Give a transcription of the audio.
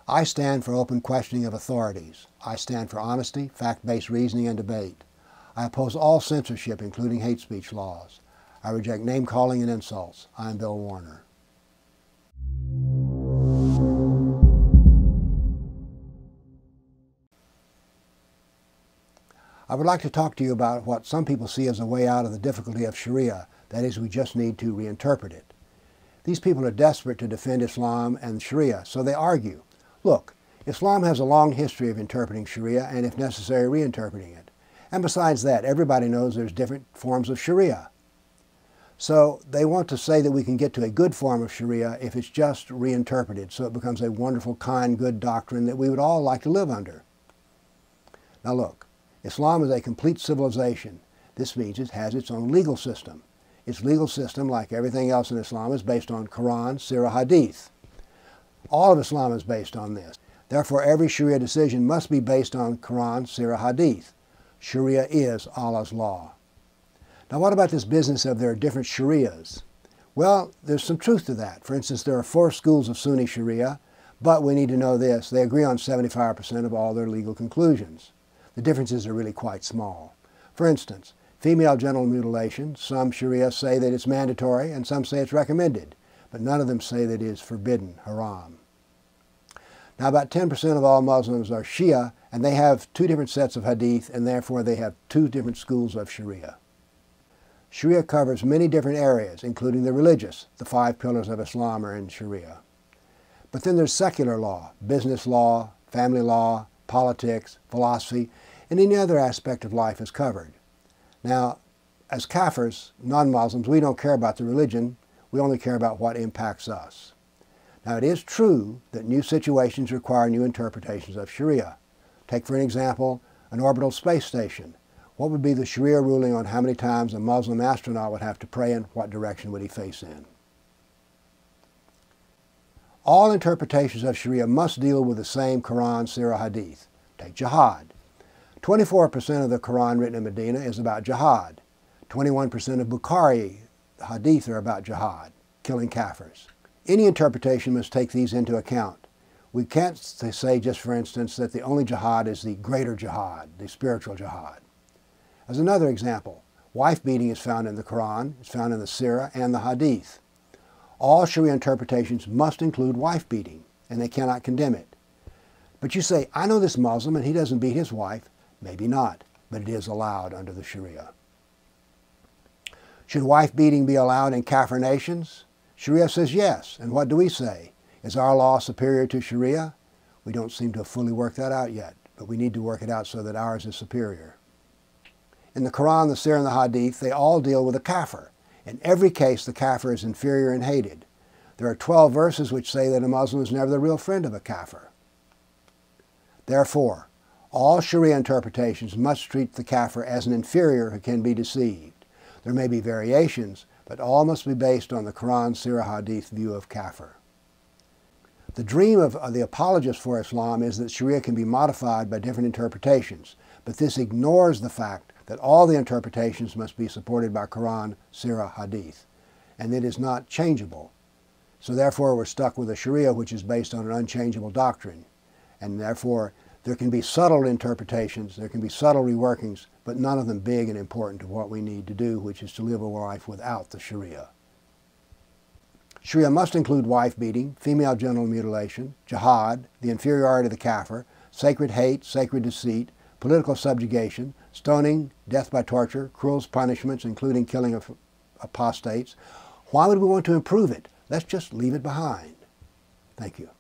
I stand for open questioning of authorities. I stand for honesty, fact-based reasoning, and debate. I oppose all censorship, including hate speech laws. I reject name-calling and insults. I am Bill Warner. I would like to talk to you about what some people see as a way out of the difficulty of Sharia. That is, we just need to reinterpret it. These people are desperate to defend Islam and Sharia, so they argue. Look, Islam has a long history of interpreting Sharia and, if necessary, reinterpreting it. And besides that, everybody knows there's different forms of Sharia. So they want to say that we can get to a good form of Sharia if it's just reinterpreted, so it becomes a wonderful, kind, good doctrine that we would all like to live under. Now look, Islam is a complete civilization. This means it has its own legal system. Its legal system, like everything else in Islam, is based on Koran, Sira, Hadith. All of Islam is based on this. Therefore, every Sharia decision must be based on Koran, Sira, Hadith. Sharia is Allah's law. Now what about this business of there are different Sharias? Well, there's some truth to that. For instance, there are 4 schools of Sunni Sharia, but we need to know this. They agree on 75% of all their legal conclusions. The differences are really quite small. For instance, female genital mutilation, some Sharia say that it's mandatory and some say it's recommended, but none of them say that it is forbidden, haram. Now about 10% of all Muslims are Shia, and they have 2 different sets of Hadith, and therefore they have 2 different schools of Sharia. Sharia covers many different areas, including the religious. The 5 pillars of Islam are in Sharia. But then there's secular law, business law, family law, politics, philosophy, and any other aspect of life is covered. Now, as Kafirs, non-Muslims, we don't care about the religion, we only care about what impacts us. Now, it is true that new situations require new interpretations of Sharia. Take, for an example, an orbital space station. What would be the Sharia ruling on how many times a Muslim astronaut would have to pray and what direction would he face in? All interpretations of Sharia must deal with the same Quran, Sira, Hadith. Take jihad. 24% of the Quran written in Medina is about jihad. 21% of Bukhari Hadith are about jihad, killing Kafirs. Any interpretation must take these into account. We can't say just, for instance, that the only jihad is the greater jihad, the spiritual jihad. As another example, wife beating is found in the Quran, it's found in the Sira and the Hadith. All Sharia interpretations must include wife beating, and they cannot condemn it. But you say, I know this Muslim and he doesn't beat his wife. Maybe not, but it is allowed under the Sharia. Should wife beating be allowed in Kafir nations? Sharia says yes, and what do we say? Is our law superior to Sharia? We don't seem to have fully worked that out yet, but we need to work it out so that ours is superior. In the Quran, the Sira and the Hadith, they all deal with a Kafir. In every case, the Kafir is inferior and hated. There are 12 verses which say that a Muslim is never the real friend of a Kafir. Therefore, all Sharia interpretations must treat the Kafir as an inferior who can be deceived. There may be variations, but all must be based on the Quran, Sira, Hadith view of Kafir. The dream of the apologists for Islam is that Sharia can be modified by different interpretations, but this ignores the fact that all the interpretations must be supported by Quran, Sira, Hadith, and it is not changeable. So therefore we're stuck with a Sharia which is based on an unchangeable doctrine, and therefore there can be subtle interpretations, there can be subtle reworkings, but none of them big and important to what we need to do, which is to live a life without the Sharia. Sharia must include wife beating, female genital mutilation, jihad, the inferiority of the Kafir, sacred hate, sacred deceit, political subjugation, stoning, death by torture, cruel punishments, including killing of apostates. Why would we want to improve it? Let's just leave it behind. Thank you.